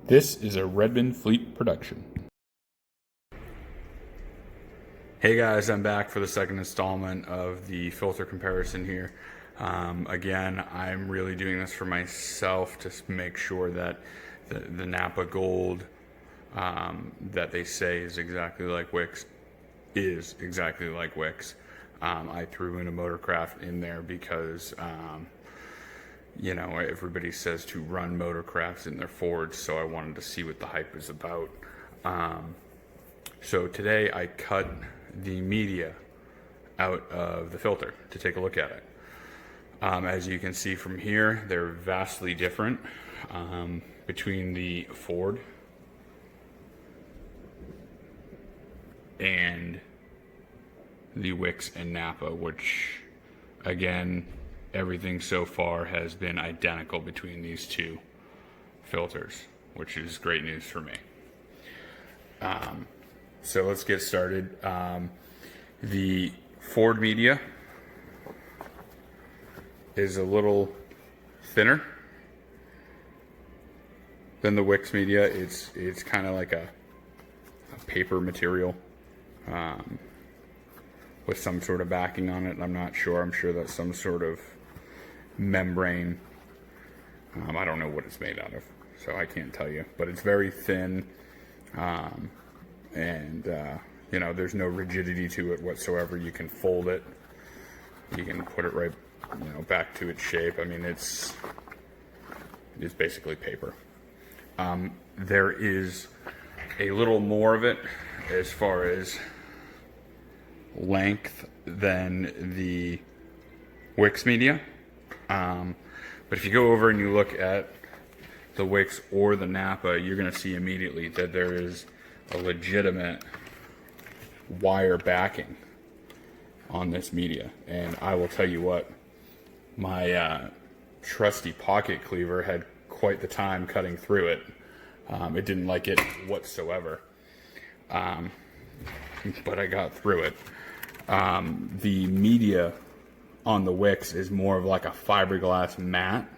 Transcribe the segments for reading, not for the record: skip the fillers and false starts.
This is a Redmond Fleet production. Hey guys, I'm back for the second installment of the filter comparison here. Again, I'm really doing this for myself to make sure that the Napa Gold that they say is exactly like Wix is exactly like Wix. I threw in a Motorcraft in there because you know, everybody says to run Motorcrafts in their Fords, so I wanted to see what the hype is about. So today I cut the media out of the filter to take a look at it. As you can see from here, they're vastly different between the Ford and the Wix and Napa, which again, everything so far has been identical between these two filters, which is great news for me. So let's get started. The Ford media is a little thinner than the Wix media. It's kind of like a paper material with some sort of backing on it. I'm not sure. I'm sure that's some sort of membrane. I don't know what it's made out of, so I can't tell you, but it's very thin, and you know, there's no rigidity to it whatsoever. You can fold it, you can put it right, you know, back to its shape. I mean, it's basically paper. There is a little more of it as far as length than the Wix media. But if you go over and you look at the Wix or the Napa, you're going to see immediately that there is a legitimate wire backing on this media. And I will tell you what, my trusty pocket cleaver had quite the time cutting through it. It didn't like it whatsoever, but I got through it. The media on the Wix is more of like a fiberglass mat.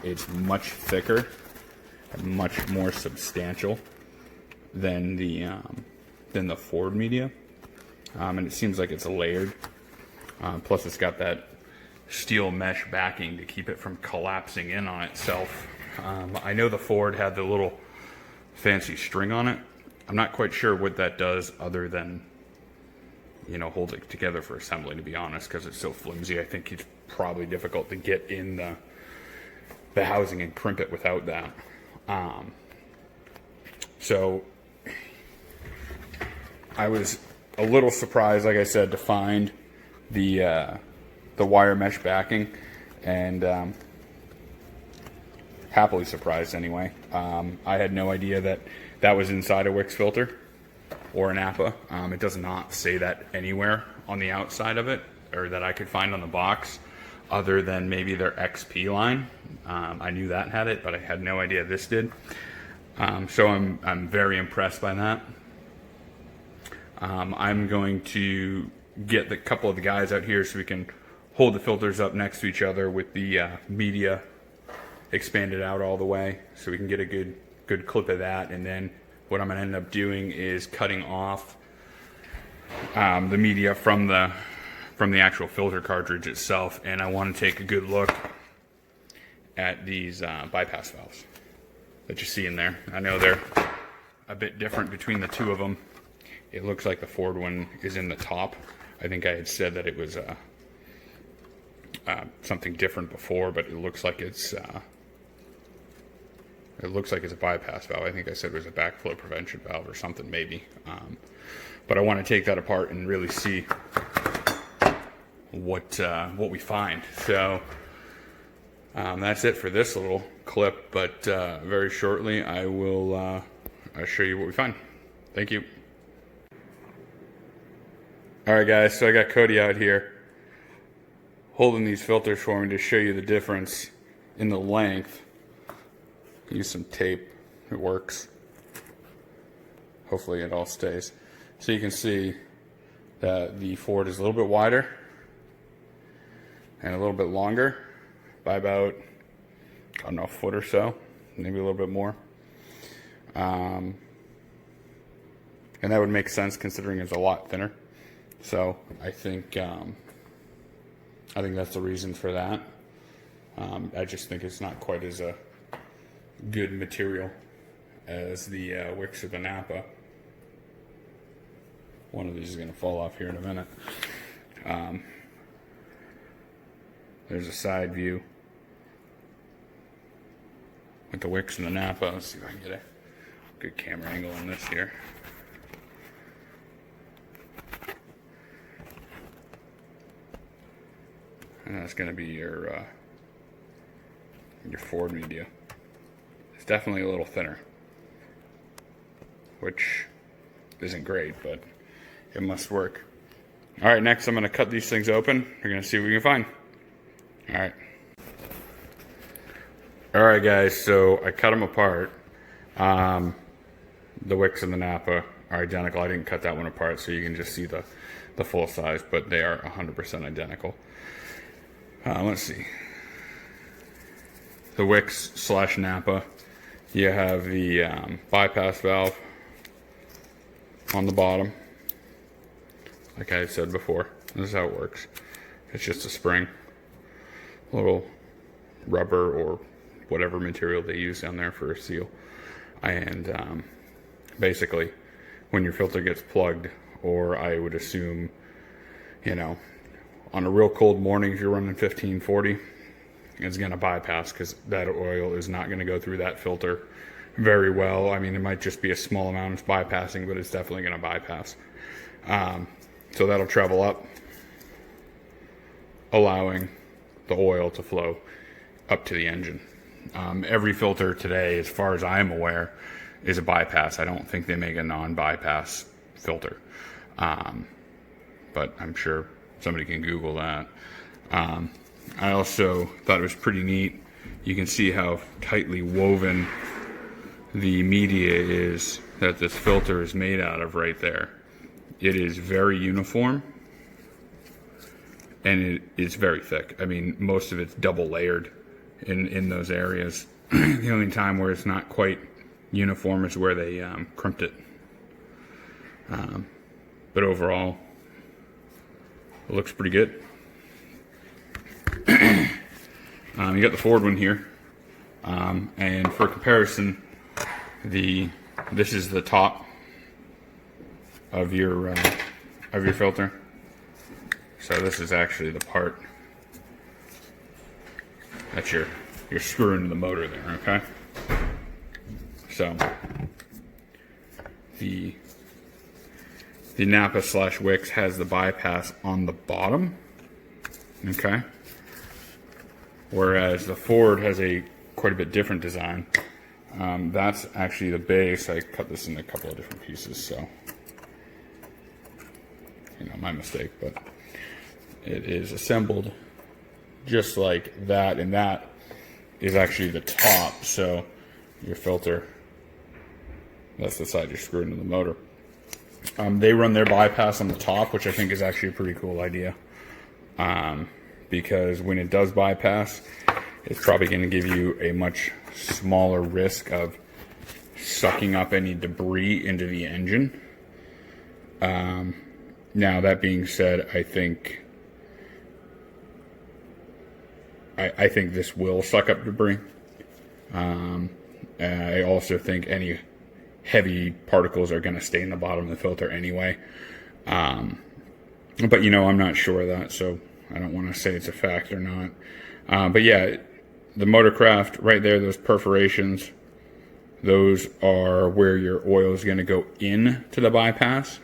It's much thicker, much more substantial than the Ford media, and it seems like it's layered. Plus, it's got that steel mesh backing to keep it from collapsing in on itself. I know the Ford had the little fancy string on it. I'm not quite sure what that does other than, you know, hold it together for assembly, to be honest, because it's so flimsy. I think it's probably difficult to get in the housing and crimp it without that. So I was a little surprised, like I said, to find the wire mesh backing, and happily surprised anyway. I had no idea that was inside a Wix filter or a Napa. It does not say that anywhere on the outside of it, or that I could find on the box, other than maybe their XP line. I knew that had it, but I had no idea this did. So I'm very impressed by that. I'm going to get a couple of the guys out here so we can hold the filters up next to each other with the media expanded out all the way, so we can get a good clip of that. And then what I'm going to end up doing is cutting off the media from the actual filter cartridge itself, and I want to take a good look at these bypass valves that you see in there. I know they're a bit different between the two of them. It looks like the Ford one is in the top. I think I had said that it was something different before, but it looks like it's a bypass valve. I think I said it was a backflow prevention valve or something, maybe. But I want to take that apart and really see what we find. So that's it for this little clip, but very shortly I will I'll show you what we find. Thank you. Alright guys, so I got Cody out here holding these filters for me to show you the difference in the length. Use some tape, it works. Hopefully it all stays. So you can see that the Ford is a little bit wider and a little bit longer by about, I don't know, a foot or so, maybe a little bit more. And that would make sense considering it's a lot thinner. So I think that's the reason for that. I just think it's not quite as a good material as the Wix or the Napa. One of these is going to fall off here in a minute. There's a side view with the Wix and the Napa. Let's see if I can get a good camera angle on this here. And that's going to be your Ford media. It's definitely a little thinner, which isn't great, but it must work. All right, next I'm going to cut these things open. We're going to see what we can find. All right, guys, so I cut them apart. The Wix and the Napa are identical. I didn't cut that one apart, so you can just see the full size, but they are 100% identical. Let's see. The Wix / Napa, you have the bypass valve on the bottom. Like I said before, this is how it works. It's just a spring, a little rubber or whatever material they use down there for a seal. And basically, when your filter gets plugged, or I would assume, you know, on a real cold morning, if you're running 1540, it's going to bypass because that oil is not going to go through that filter very well. I mean, it might just be a small amount it's bypassing, but it's definitely going to bypass. So that'll travel up, allowing the oil to flow up to the engine. Every filter today, as far as I'm aware, is a bypass. I don't think they make a non-bypass filter. But I'm sure somebody can Google that. I also thought it was pretty neat. You can see how tightly woven the media is that this filter is made out of right there. It is very uniform, and it is very thick. I mean, most of it's double layered in those areas. The only time where it's not quite uniform is where they crimped it. But overall, it looks pretty good. You got the Ford one here, and for comparison, this is the top of your filter. So this is actually the part that you're screwing to the motor there. Okay. So the Napa / Wix has the bypass on the bottom. Okay. Whereas the Ford has a quite a bit different design. That's actually the base. I cut this into a couple of different pieces, so my mistake, but it is assembled just like that, and that is actually the top. So your filter, that's the side you're screwing to the motor. They run their bypass on the top, which I think is actually a pretty cool idea. Because when it does bypass, it's probably going to give you a much smaller risk of sucking up any debris into the engine. Now, that being said, I think this will suck up debris. I also think any heavy particles are going to stay in the bottom of the filter anyway. But I'm not sure of that, so I don't want to say it's a fact or not. But yeah, the Motorcraft right there, those perforations, those are where your oil is going to go in to the bypass.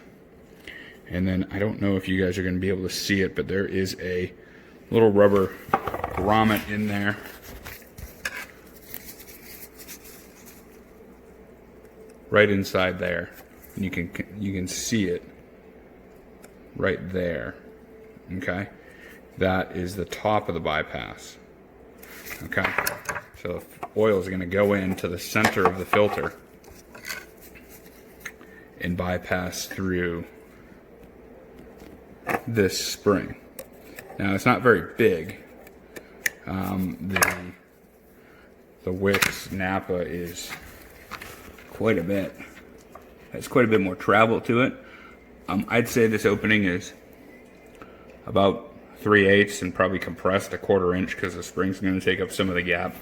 And then I don't know if you guys are going to be able to see it, but there is a little rubber grommet in there. Right inside there. And you can see it right there. Okay? That is the top of the bypass. Okay? So the oil is going to go into the center of the filter and bypass through this spring. Now, it's not very big. The Wix Napa is quite a bit. Has quite a bit more travel to it. I'd say this opening is about 3/8 and probably compressed a 1/4 inch because the spring's going to take up some of the gap.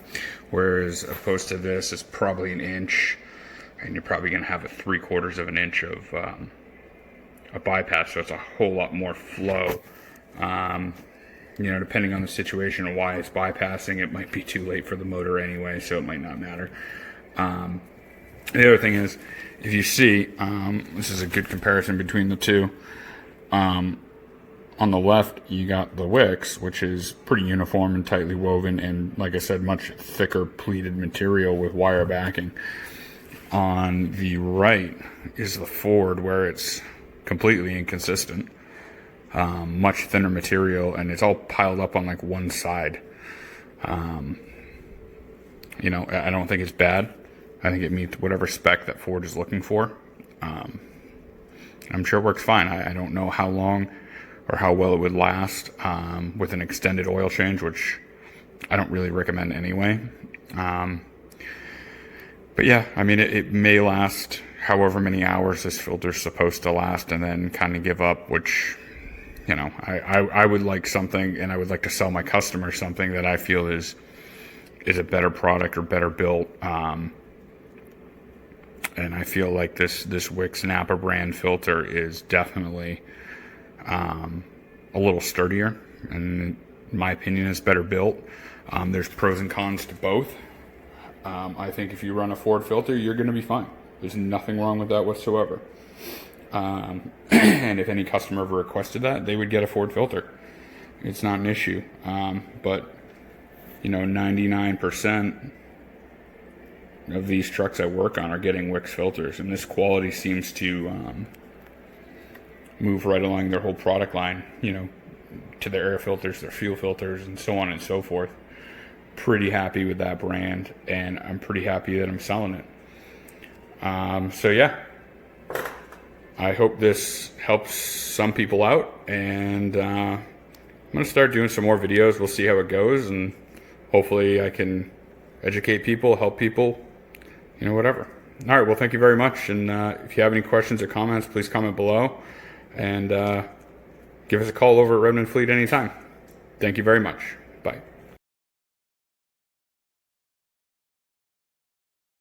Whereas opposed to this, it's probably 1 inch, and you're probably going to have a 3/4 of an inch of a bypass, so it's a whole lot more flow. You know, depending on the situation and why it's bypassing, it might be too late for the motor anyway, so it might not matter. The other thing is, if you see, this is a good comparison between the two. On the left, you got the Wix, which is pretty uniform and tightly woven, and like I said, much thicker pleated material with wire backing. On the right is the Ford, where it's completely inconsistent. Much thinner material, and it's all piled up on like one side. You know, I don't think it's bad. I think it meets whatever spec that Ford is looking for. I'm sure it works fine. I don't know how long or how well it would last with an extended oil change, which I don't really recommend anyway. But yeah, I mean, it may last however many hours this filter's supposed to last and then kind of give up, which, you know, I would like something, and I would like to sell my customers something that I feel is a better product or better built. And I feel like this Wix Napa brand filter is definitely a little sturdier, and in my opinion, is better built. There's pros and cons to both. I think if you run a Ford filter, you're going to be fine. There's nothing wrong with that whatsoever. And if any customer ever requested that, they would get a Ford filter. It's not an issue. But, you know, 99% of these trucks I work on are getting Wix filters, and this quality seems to move right along their whole product line, you know, to their air filters, their fuel filters, and so on and so forth. Pretty happy with that brand, and I'm pretty happy that I'm selling it. So yeah, I hope this helps some people out, and I'm gonna start doing some more videos. We'll see how it goes, and hopefully I can educate people, help people, you know, whatever. All right, well, thank you very much, and if you have any questions or comments, please comment below, and give us a call over at Redmond Fleet anytime. Thank you very much.